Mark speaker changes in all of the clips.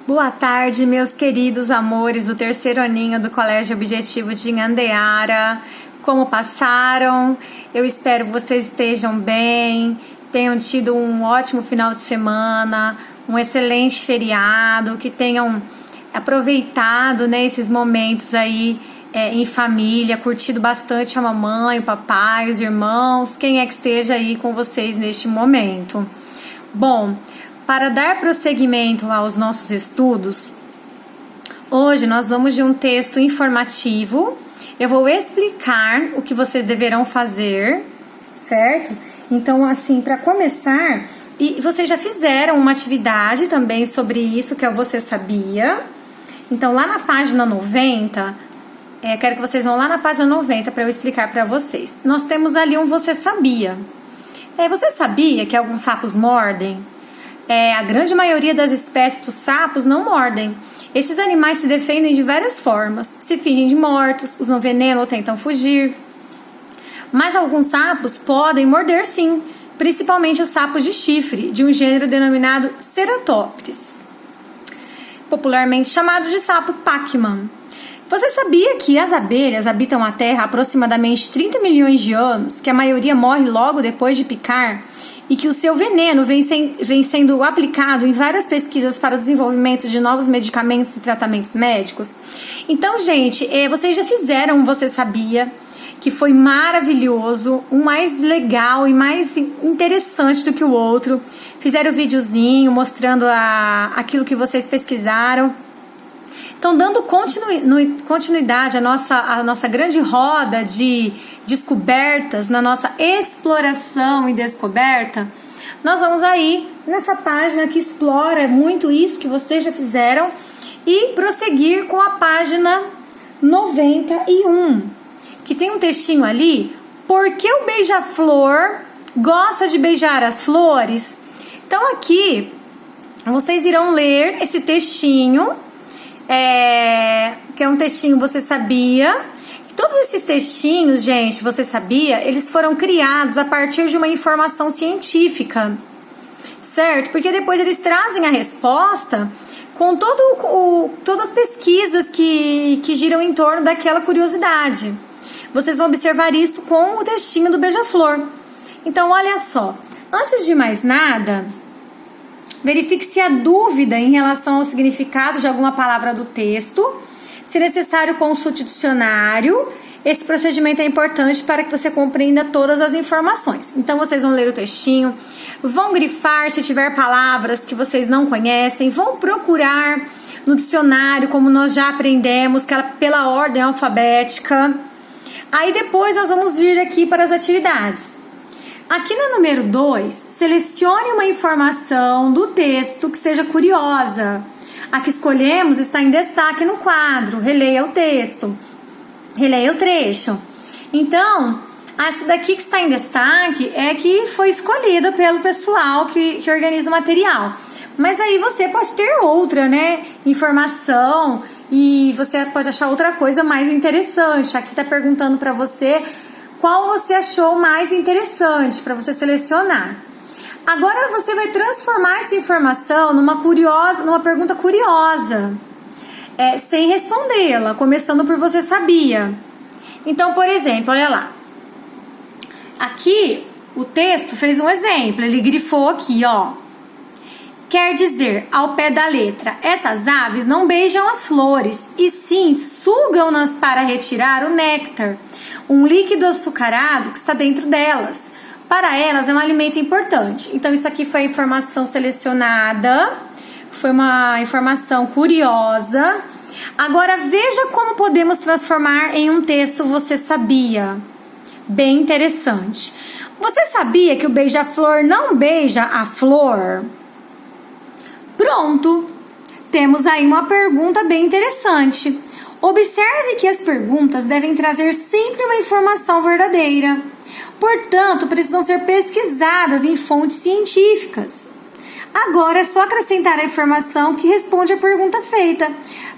Speaker 1: Boa tarde, meus queridos amores do terceiro aninho do Colégio Objetivo de Nhandeara. Como passaram? Eu espero que vocês estejam bem, tenham tido um ótimo final de semana, um excelente feriado, que tenham aproveitado, né, esses momentos aí em família, curtido bastante a mamãe, o papai, os irmãos, quem é que esteja aí com vocês neste momento. Bom, para dar prosseguimento aos nossos estudos, hoje nós vamos de um texto informativo. Eu vou explicar o que vocês deverão fazer, certo? Então, assim, para começar, e vocês já fizeram uma atividade também sobre isso, que é o Você Sabia? Então, lá na página 90, quero que vocês vão lá na página 90 para eu explicar para vocês. Nós temos ali um Você Sabia. Você sabia que alguns sapos mordem? A grande maioria das espécies dos sapos não mordem. Esses animais se defendem de várias formas. Se fingem de mortos, usam veneno ou tentam fugir. Mas alguns sapos podem morder sim, principalmente os sapos de chifre, de um gênero denominado Ceratophrys, popularmente chamado de sapo Pac-Man. Você sabia que as abelhas habitam a Terra há aproximadamente 30 milhões de anos, que a maioria morre logo depois de picar e que o seu veneno vem sendo aplicado em várias pesquisas para o desenvolvimento de novos medicamentos e tratamentos médicos? Então, gente, vocês já fizeram um Você Sabia, que foi maravilhoso, um mais legal e mais interessante do que o outro. Fizeram o videozinho mostrando aquilo que vocês pesquisaram. Então, dando continuidade à nossa grande roda de descobertas, na nossa exploração e descoberta, nós vamos aí nessa página que explora muito isso que vocês já fizeram e prosseguir com a página 91, que tem um textinho ali, por que o beija-flor gosta de beijar as flores? Então, aqui, vocês irão ler esse textinho, que é um textinho Você Sabia. Todos esses textinhos, gente, Você Sabia, eles foram criados a partir de uma informação científica, certo? Porque depois eles trazem a resposta com todas as pesquisas que giram em torno daquela curiosidade. Vocês vão observar isso com o textinho do beija-flor. Então, olha só, antes de mais nada, verifique se há dúvida em relação ao significado de alguma palavra do texto. Se necessário, consulte o dicionário. Esse procedimento é importante para que você compreenda todas as informações. Então, vocês vão ler o textinho, vão grifar se tiver palavras que vocês não conhecem, vão procurar no dicionário, como nós já aprendemos, que ela pela ordem alfabética. Aí depois nós vamos vir aqui para as atividades. Aqui no número 2, selecione uma informação do texto que seja curiosa. A que escolhemos está em destaque no quadro. Releia o texto. Releia o trecho. Então, essa daqui que está em destaque é que foi escolhida pelo pessoal que organiza o material. Mas aí você pode ter outra, né, informação e você pode achar outra coisa mais interessante. Aqui está perguntando para você qual você achou mais interessante para você selecionar. Agora você vai transformar essa informação numa pergunta curiosa, sem respondê-la, começando por Você Sabia. Então, por exemplo, olha lá. Aqui o texto fez um exemplo, ele grifou aqui, ó. Quer dizer, ao pé da letra, essas aves não beijam as flores, e sim sugam-nas para retirar o néctar, um líquido açucarado que está dentro delas. Para elas é um alimento importante. Então, isso aqui foi a informação selecionada, foi uma informação curiosa. Agora, veja como podemos transformar em um texto Você Sabia. Bem interessante. Você sabia que o beija-flor não beija a flor? Pronto! Temos aí uma pergunta bem interessante. Observe que as perguntas devem trazer sempre uma informação verdadeira. Portanto, precisam ser pesquisadas em fontes científicas. Agora é só acrescentar a informação que responde à pergunta feita.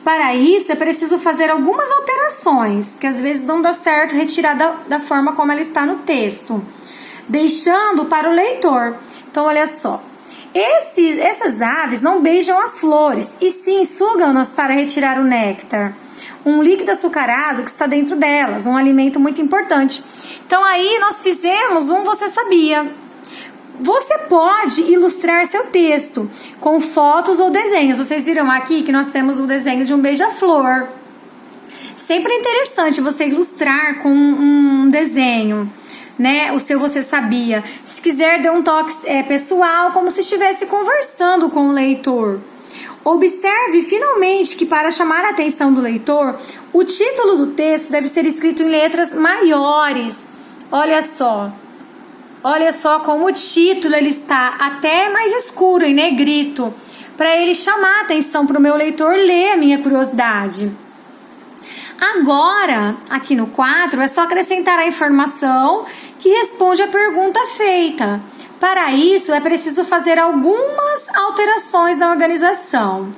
Speaker 1: Para isso, é preciso fazer algumas alterações, que às vezes não dá certo retirar da forma como ela está no texto, deixando para o leitor. Então, olha só. Essas aves não beijam as flores, e sim sugam-nas para retirar o néctar, um líquido açucarado que está dentro delas, um alimento muito importante. Então aí nós fizemos um Você Sabia. Você pode ilustrar seu texto com fotos ou desenhos. Vocês viram aqui que nós temos um desenho de um beija-flor. Sempre é interessante você ilustrar com um desenho, né? O seu Você Sabia. Se quiser, dê um toque pessoal, como se estivesse conversando com o leitor. Observe finalmente que, para chamar a atenção do leitor, o título do texto deve ser escrito em letras maiores. Olha só como o título ele está até mais escuro, em negrito, para ele chamar a atenção para o meu leitor ler a minha curiosidade. Agora, aqui no quadro, é só acrescentar a informação que responde à pergunta feita. Para isso, é preciso fazer algumas alterações na organização.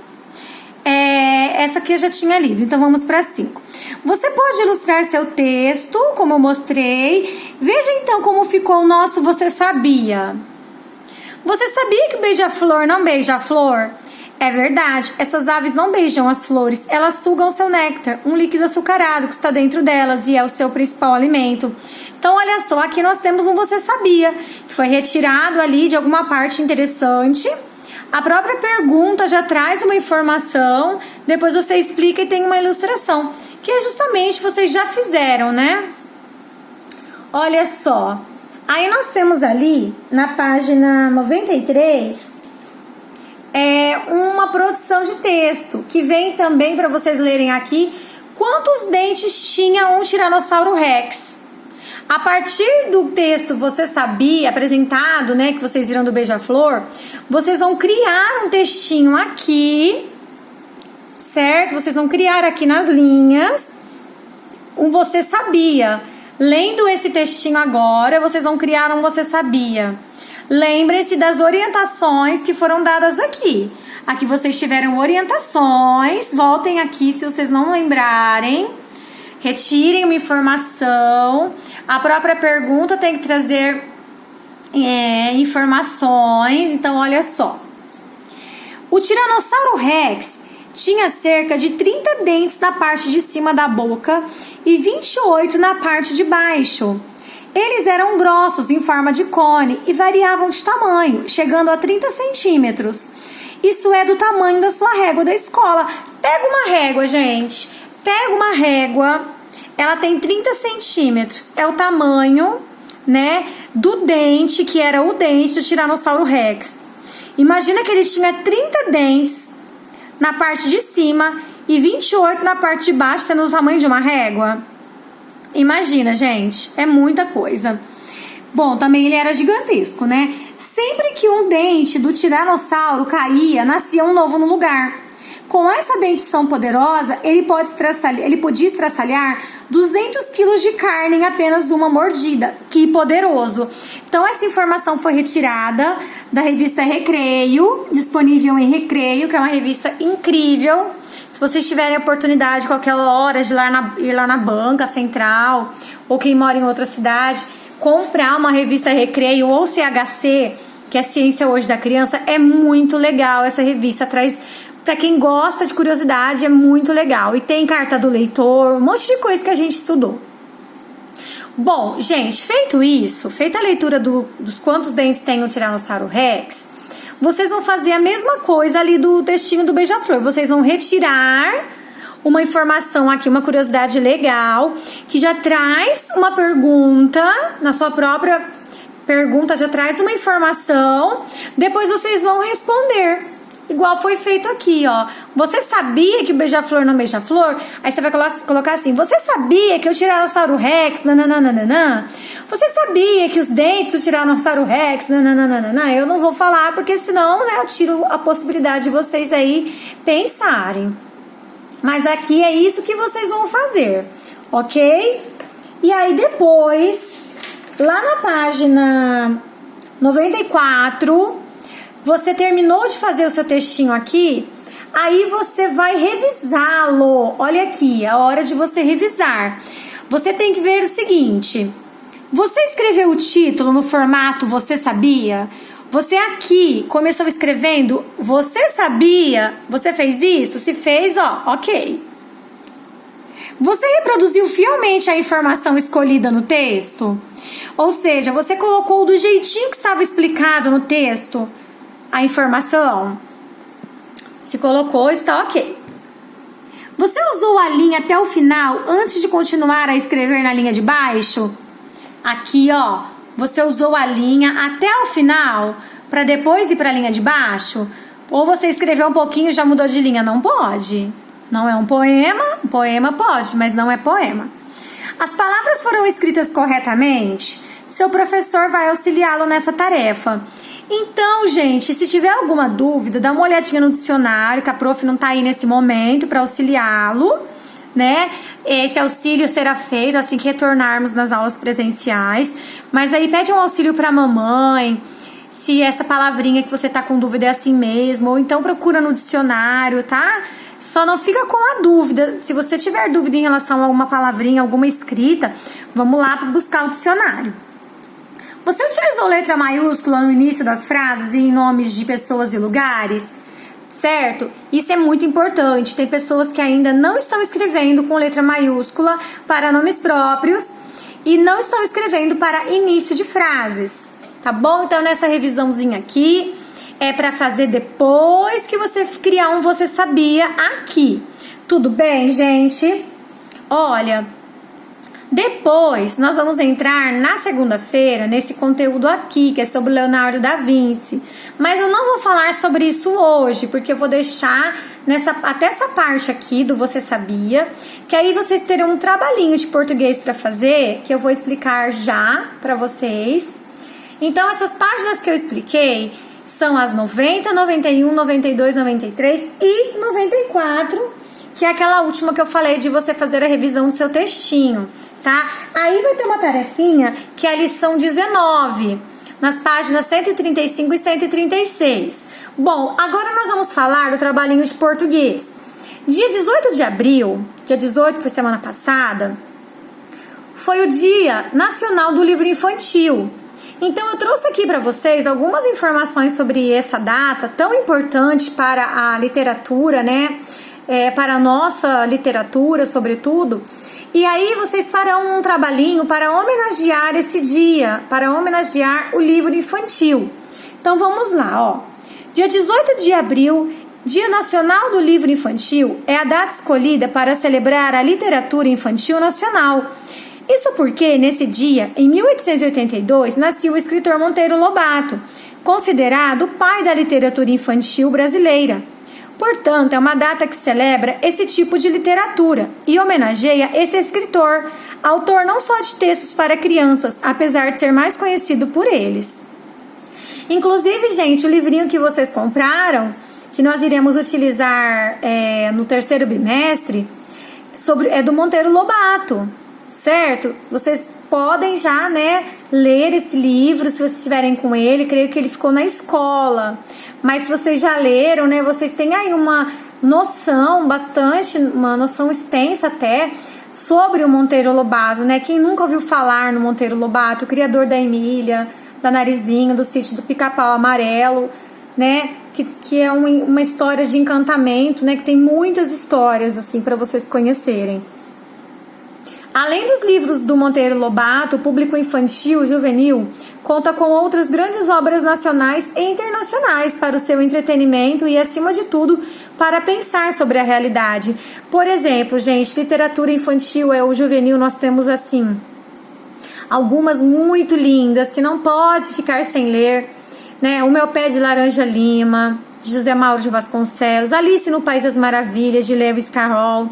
Speaker 1: Essa aqui eu já tinha lido, então vamos para 5. Você pode ilustrar seu texto, como eu mostrei. Veja então como ficou o nosso Você Sabia. Você sabia que o beija-flor não beija a flor? É verdade, essas aves não beijam as flores, elas sugam seu néctar, um líquido açucarado que está dentro delas e é o seu principal alimento. Então, olha só, aqui nós temos um Você Sabia, que foi retirado ali de alguma parte interessante. A própria pergunta já traz uma informação, depois você explica e tem uma ilustração, que é justamente vocês já fizeram, né? Olha só, aí nós temos ali, na página 93... uma produção de texto, que vem também para vocês lerem aqui quantos dentes tinha um Tiranossauro Rex. A partir do texto Você Sabia, apresentado, né, que vocês viram do Beija-Flor, vocês vão criar um textinho aqui, certo? Vocês vão criar aqui nas linhas um Você Sabia. Lendo esse textinho agora, vocês vão criar um Você Sabia. Lembrem-se das orientações que foram dadas aqui. Aqui vocês tiveram orientações. Voltem aqui se vocês não lembrarem. Retirem uma informação. A própria pergunta tem que trazer informações. Então, olha só. O Tiranossauro Rex tinha cerca de 30 dentes na parte de cima da boca e 28 na parte de baixo. Eles eram grossos em forma de cone e variavam de tamanho, chegando a 30 centímetros. Isso é do tamanho da sua régua da escola. Pega uma régua, gente. Pega uma régua. Ela tem 30 centímetros. É o tamanho, né, do dente, que era o dente do Tiranossauro Rex. Imagina que ele tinha 30 dentes na parte de cima e 28 na parte de baixo, sendo o tamanho de uma régua. Imagina, gente, é muita coisa. Bom, também ele era gigantesco, né? Sempre que um dente do tiranossauro caía, nascia um novo no lugar. Com essa dentição poderosa, ele podia estraçalhar 200 quilos de carne em apenas uma mordida. Que poderoso! Então, essa informação foi retirada da revista Recreio, disponível em Recreio, que é uma revista incrível. Se vocês tiverem a oportunidade, qualquer hora, de ir lá na banca central, ou quem mora em outra cidade, comprar uma revista Recreio ou CHC, que é Ciência Hoje da Criança, é muito legal. Essa revista traz, para quem gosta de curiosidade, é muito legal. E tem carta do leitor, um monte de coisa que a gente estudou. Bom, gente, feito isso, feita a leitura dos quantos dentes tem o Tiranossauro Rex, vocês vão fazer a mesma coisa ali do textinho do Beija-Flor. Vocês vão retirar uma informação aqui, uma curiosidade legal, que já traz uma pergunta, na sua própria pergunta já traz uma informação, depois vocês vão responder. Igual foi feito aqui, ó. Você sabia que o beija-flor não beija flor? Aí você vai colocar assim: você sabia que o Tiranossauro Rex, nananana? Você sabia que os dentes do Tiranossauro Rex, nananana? Eu não vou falar, porque senão, né, eu tiro a possibilidade de vocês aí pensarem. Mas aqui é isso que vocês vão fazer, ok? E aí depois, lá na página 94... você terminou de fazer o seu textinho aqui, aí você vai revisá-lo. Olha aqui, é a hora de você revisar. Você tem que ver o seguinte: você escreveu o título no formato Você Sabia? Você aqui começou escrevendo, você sabia? Você fez isso? Se fez, ó, ok. Você reproduziu fielmente a informação escolhida no texto? Ou seja, você colocou do jeitinho que estava explicado no texto a informação? Se colocou, está ok. Você usou a linha até o final antes de continuar a escrever na linha de baixo? Aqui, ó, você usou a linha até o final para depois ir para a linha de baixo? Ou você escreveu um pouquinho e já mudou de linha? Não pode. Não é um poema? Um poema pode, mas não é poema. As palavras foram escritas corretamente? Seu professor vai auxiliá-lo nessa tarefa. Então, gente, se tiver alguma dúvida, dá uma olhadinha no dicionário, que a prof não tá aí nesse momento para auxiliá-lo, né? Esse auxílio será feito assim que retornarmos nas aulas presenciais. Mas aí pede um auxílio para a mamãe, se essa palavrinha que você tá com dúvida é assim mesmo, ou então procura no dicionário, tá? Só não fica com a dúvida. Se você tiver dúvida em relação a alguma palavrinha, alguma escrita, vamos lá buscar o dicionário. Você utilizou letra maiúscula no início das frases e em nomes de pessoas e lugares? Certo? Isso é muito importante. Tem pessoas que ainda não estão escrevendo com letra maiúscula para nomes próprios e não estão escrevendo para início de frases. Tá bom? Então, nessa revisãozinha aqui, é para fazer depois que você criar um Você Sabia aqui. Tudo bem, gente? Olha, depois nós vamos entrar na segunda-feira nesse conteúdo aqui, que é sobre Leonardo da Vinci. Mas eu não vou falar sobre isso hoje, porque eu vou deixar até essa parte aqui do Você Sabia, que aí vocês terão um trabalhinho de português para fazer, que eu vou explicar já para vocês. Então, essas páginas que eu expliquei são as 90, 91, 92, 93 e 94, que é aquela última que eu falei de você fazer a revisão do seu textinho, tá? Aí vai ter uma tarefinha que é a lição 19, nas páginas 135 e 136. Bom, agora nós vamos falar do trabalhinho de português. Dia 18 de abril, dia 18 foi semana passada, foi o Dia Nacional do Livro Infantil. Então eu trouxe aqui para vocês algumas informações sobre essa data tão importante para a literatura, né? Para a nossa literatura, sobretudo. E aí vocês farão um trabalhinho para homenagear esse dia, para homenagear o livro infantil. Então vamos lá, ó. Dia 18 de abril, Dia Nacional do Livro Infantil, é a data escolhida para celebrar a literatura infantil nacional. Isso porque, nesse dia, em 1882, nasceu o escritor Monteiro Lobato, considerado o pai da literatura infantil brasileira. Portanto, é uma data que celebra esse tipo de literatura e homenageia esse escritor, autor não só de textos para crianças, apesar de ser mais conhecido por eles. Inclusive, gente, o livrinho que vocês compraram, que nós iremos utilizar no terceiro bimestre, é do Monteiro Lobato. Certo? Vocês podem já, né, ler esse livro, se vocês estiverem com ele. Creio que ele ficou na escola. Mas se vocês já leram, né, vocês têm aí uma noção uma noção extensa até, sobre o Monteiro Lobato, né? Quem nunca ouviu falar no Monteiro Lobato, o criador da Emília, da Narizinho, do Sítio do Pica-Pau Amarelo, né? Que é uma história de encantamento, né? Que tem muitas histórias, assim, para vocês conhecerem. Além dos livros do Monteiro Lobato, o público infantil e juvenil conta com outras grandes obras nacionais e internacionais para o seu entretenimento e, acima de tudo, para pensar sobre a realidade. Por exemplo, gente, literatura infantil ou juvenil, nós temos, assim, algumas muito lindas que não pode ficar sem ler, né? O Meu Pé de Laranja Lima, de José Mauro de Vasconcelos, Alice no País das Maravilhas, de Lewis Carroll,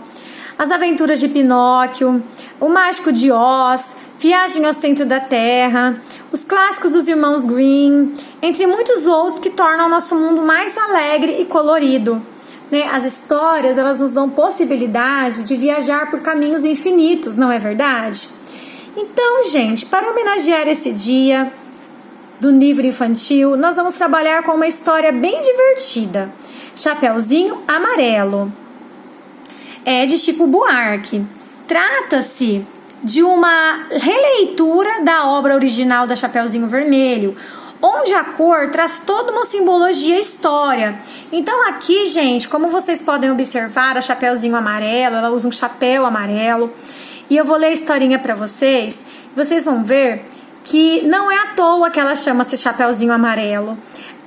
Speaker 1: As Aventuras de Pinóquio, O Mágico de Oz, Viagem ao Centro da Terra, os clássicos dos Irmãos Grimm, entre muitos outros que tornam o nosso mundo mais alegre e colorido. Né? As histórias, elas nos dão possibilidade de viajar por caminhos infinitos, não é verdade? Então, gente, para homenagear esse dia do livro infantil, nós vamos trabalhar com uma história bem divertida. Chapeuzinho Amarelo. É de Chico Buarque. Trata-se de uma releitura da obra original da Chapeuzinho Vermelho, onde a cor traz toda uma simbologia e história. Então aqui, gente, como vocês podem observar, a Chapeuzinho Amarelo, ela usa um chapéu amarelo. E eu vou ler a historinha para vocês. Vocês vão ver que não é à toa que ela chama-se Chapeuzinho Amarelo.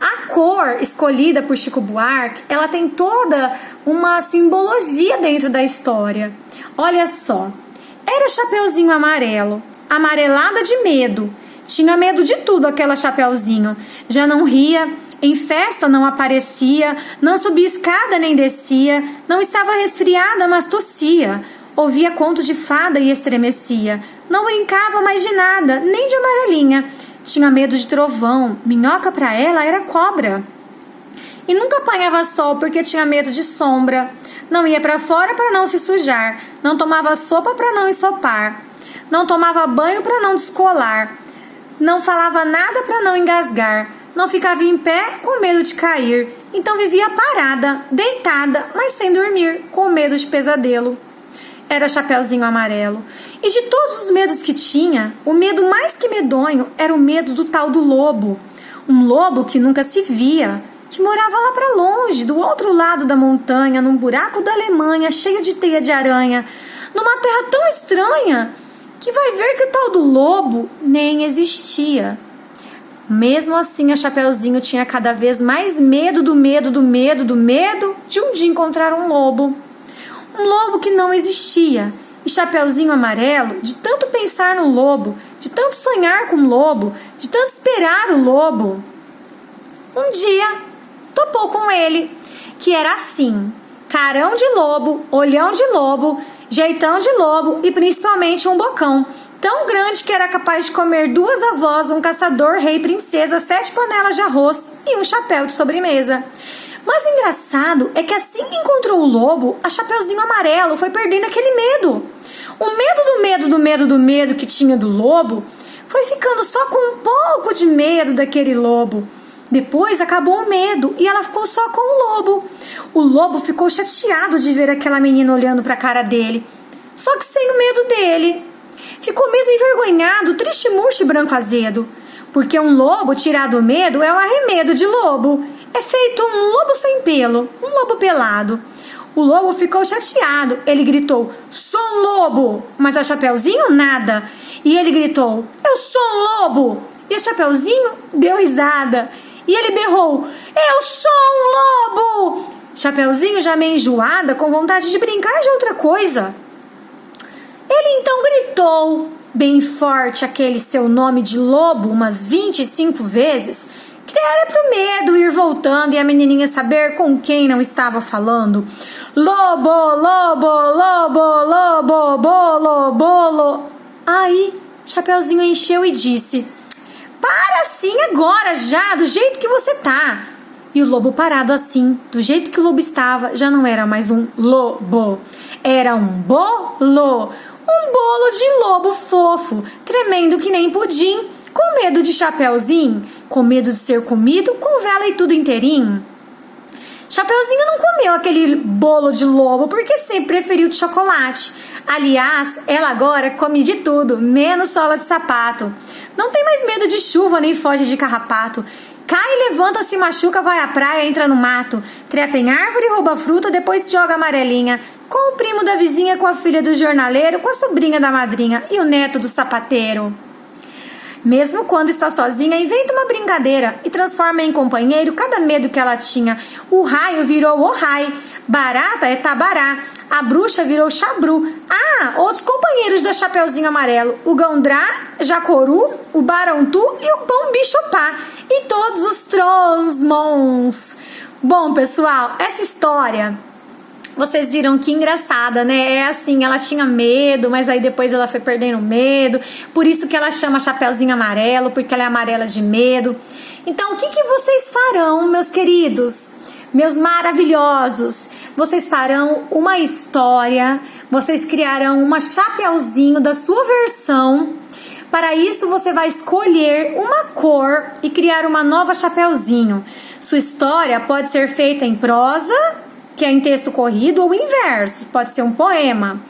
Speaker 1: A cor escolhida por Chico Buarque, ela tem toda uma simbologia dentro da história. Olha só, era Chapeuzinho Amarelo, amarelada de medo. Tinha medo de tudo aquela Chapeuzinho. Já não ria, em festa não aparecia, não subia escada nem descia, não estava resfriada, mas tossia. Ouvia contos de fada e estremecia. Não brincava mais de nada, nem de amarelinha. Tinha medo de trovão, minhoca pra ela era cobra. E nunca apanhava sol porque tinha medo de sombra. Não ia pra fora pra não se sujar. Não tomava sopa pra não ensopar. Não tomava banho pra não descolar. Não falava nada pra não engasgar. Não ficava em pé com medo de cair. Então vivia parada, deitada, mas sem dormir, com medo de pesadelo. Era Chapeuzinho Amarelo. E de todos os medos que tinha, o medo mais que medonho era o medo do tal do lobo. Um lobo que nunca se via, que morava lá para longe, do outro lado da montanha, num buraco da Alemanha, cheio de teia de aranha, numa terra tão estranha, que vai ver que o tal do lobo nem existia. Mesmo assim, a Chapeuzinho tinha cada vez mais medo do medo do medo do medo de um dia encontrar um lobo. Um lobo que não existia. E Chapeuzinho Amarelo, de tanto pensar no lobo, de tanto sonhar com o lobo, de tanto esperar o lobo, um dia topou com ele, que era assim: carão de lobo, olhão de lobo, jeitão de lobo e principalmente um bocão tão grande que era capaz de comer 2 avós, um caçador, rei, princesa, 7 panelas de arroz e um chapéu de sobremesa. Mas o engraçado é que assim que encontrou o lobo, a Chapeuzinho Amarelo foi perdendo aquele medo. O medo do medo do medo do medo que tinha do lobo foi ficando só com um pouco de medo daquele lobo. Depois acabou o medo e ela ficou só com o lobo. O lobo ficou chateado de ver aquela menina olhando para a cara dele, só que sem o medo dele. Ficou mesmo envergonhado, triste, murcho e branco azedo, porque um lobo tirado o medo é o arremedo de lobo. É feito um lobo sem pelo, um lobo pelado. O lobo ficou chateado. Ele gritou: sou um lobo! Mas a Chapeuzinho nada. E ele gritou: eu sou um lobo! E a Chapeuzinho deu risada. E ele berrou: eu sou um lobo! Chapeuzinho já meio enjoada, com vontade de brincar de outra coisa. Ele então gritou bem forte aquele seu nome de lobo umas 25 vezes, que era pro medo ir voltando e a menininha saber com quem não estava falando. Lobo, lobo, lobo, lobo, bolo, bolo. Aí Chapeuzinho encheu e disse: para assim agora já, do jeito que você tá. E o lobo parado assim, do jeito que o lobo estava, já não era mais um lobo, era um bolo. Um bolo de lobo fofo, tremendo que nem pudim, com medo de Chapeuzinho, com medo de ser comido, com vela e tudo inteirinho. Chapeuzinho não comeu aquele bolo de lobo porque sempre preferiu de chocolate. Aliás, ela agora come de tudo, menos sola de sapato. Não tem mais medo de chuva nem foge de carrapato. Cai, levanta, se machuca, vai à praia, entra no mato. Trepa em árvore, rouba fruta, depois joga amarelinha. Com o primo da vizinha, com a filha do jornaleiro, com a sobrinha da madrinha e o neto do sapateiro. Mesmo quando está sozinha, inventa uma brincadeira e transforma em companheiro cada medo que ela tinha. O raio virou o rai, barata é tabará, a bruxa virou chabru. Ah, outros companheiros da Chapeuzinho Amarelo, o gandrá, jacoru, o barantu e o pão bichopá. E todos os trosmons. Bom, pessoal, essa história, vocês viram que engraçada, né? É assim, ela tinha medo, mas aí depois ela foi perdendo medo. Por isso que ela chama Chapeuzinho Amarelo, porque ela é amarela de medo. Então, o que vocês farão, meus queridos? Meus maravilhosos? Vocês farão uma história, vocês criarão uma Chapeuzinho da sua versão. Para isso, você vai escolher uma cor e criar uma nova Chapeuzinho. Sua história pode ser feita em prosa, que é em texto corrido, ou em verso, pode ser um poema.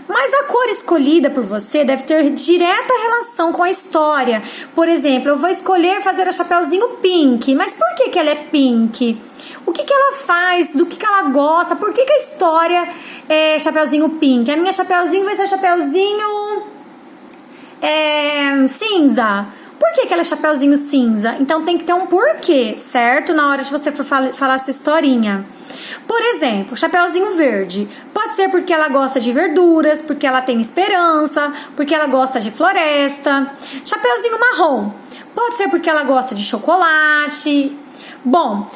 Speaker 1: Mas a cor escolhida por você deve ter direta relação com a história. Por exemplo, eu vou escolher fazer a Chapeuzinho Pink. Mas por que ela é pink? O que ela faz? Do que ela gosta? Por que a história é Chapeuzinho Pink? A minha Chapeuzinho vai ser Chapeuzinho cinza. Por que ela é Chapeuzinho cinza? Então tem que ter um porquê, certo? Na hora de você for falar a sua historinha. Por exemplo, Chapeuzinho Verde. Pode ser porque ela gosta de verduras, porque ela tem esperança, porque ela gosta de floresta. Chapeuzinho Marrom. Pode ser porque ela gosta de chocolate. Bom,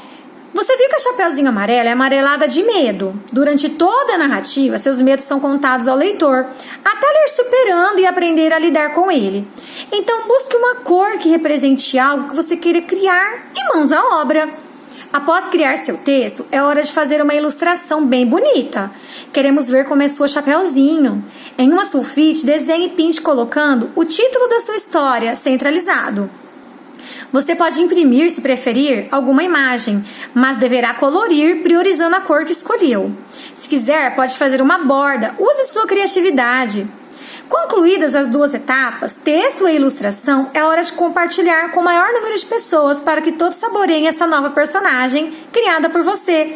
Speaker 1: você viu que a Chapeuzinho Amarela é amarelada de medo. Durante toda a narrativa, seus medos são contados ao leitor, até ler superando e aprender a lidar com ele. Então, busque uma cor que represente algo que você queira criar e mãos à obra. Após criar seu texto, é hora de fazer uma ilustração bem bonita. Queremos ver como é sua Chapeuzinho. Em uma sulfite, desenhe e pinte colocando o título da sua história centralizado. Você pode imprimir, se preferir, alguma imagem, mas deverá colorir priorizando a cor que escolheu. Se quiser, pode fazer uma borda. Use sua criatividade. Concluídas as duas etapas, texto e ilustração, é hora de compartilhar com o maior número de pessoas para que todos saboreiem essa nova personagem criada por você.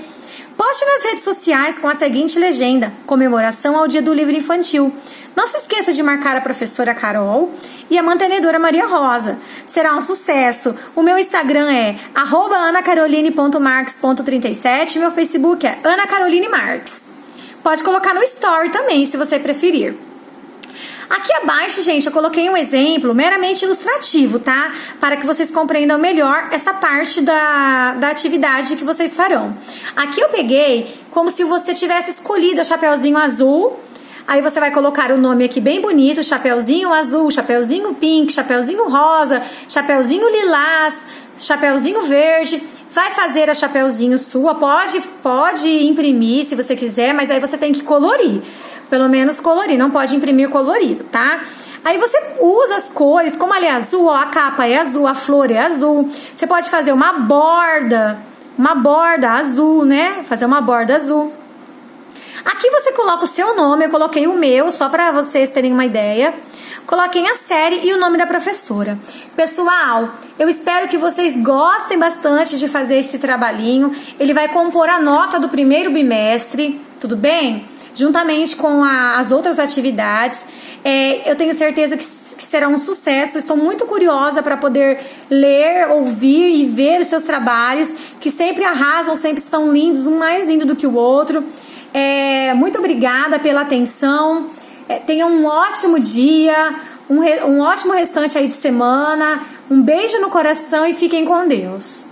Speaker 1: Poste nas redes sociais com a seguinte legenda: comemoração ao Dia do Livro Infantil. Não se esqueça de marcar a professora Carol e a mantenedora Maria Rosa. Será um sucesso. O meu Instagram é @anacaroline.marques.37 e meu Facebook é Ana Caroline Marques. Pode colocar no story também, se você preferir. Aqui abaixo, gente, eu coloquei um exemplo meramente ilustrativo, tá? Para que vocês compreendam melhor essa parte da atividade que vocês farão. Aqui eu peguei como se você tivesse escolhido a Chapeuzinho Azul. Aí você vai colocar o nome aqui bem bonito: Chapeuzinho Azul, Chapeuzinho Pink, Chapeuzinho Rosa, Chapeuzinho Lilás, Chapeuzinho Verde. Vai fazer a Chapeuzinho sua, pode imprimir se você quiser, mas aí você tem que colorir. Pelo menos colorir, não pode imprimir colorido, tá? Aí você usa as cores, como ali é azul, ó, a capa é azul, a flor é azul. Você pode fazer uma borda azul, né? Fazer uma borda azul. Aqui você coloca o seu nome, eu coloquei o meu, só para vocês terem uma ideia. Coloquei a série e o nome da professora. Pessoal, eu espero que vocês gostem bastante de fazer esse trabalhinho. Ele vai compor a nota do primeiro bimestre, tudo bem? Juntamente com as outras atividades. Eu tenho certeza que será um sucesso. Estou muito curiosa para poder ler, ouvir e ver os seus trabalhos, que sempre arrasam, sempre são lindos, um mais lindo do que o outro. Muito obrigada pela atenção. Tenha um ótimo dia, um ótimo restante aí de semana. Um beijo no coração e fiquem com Deus.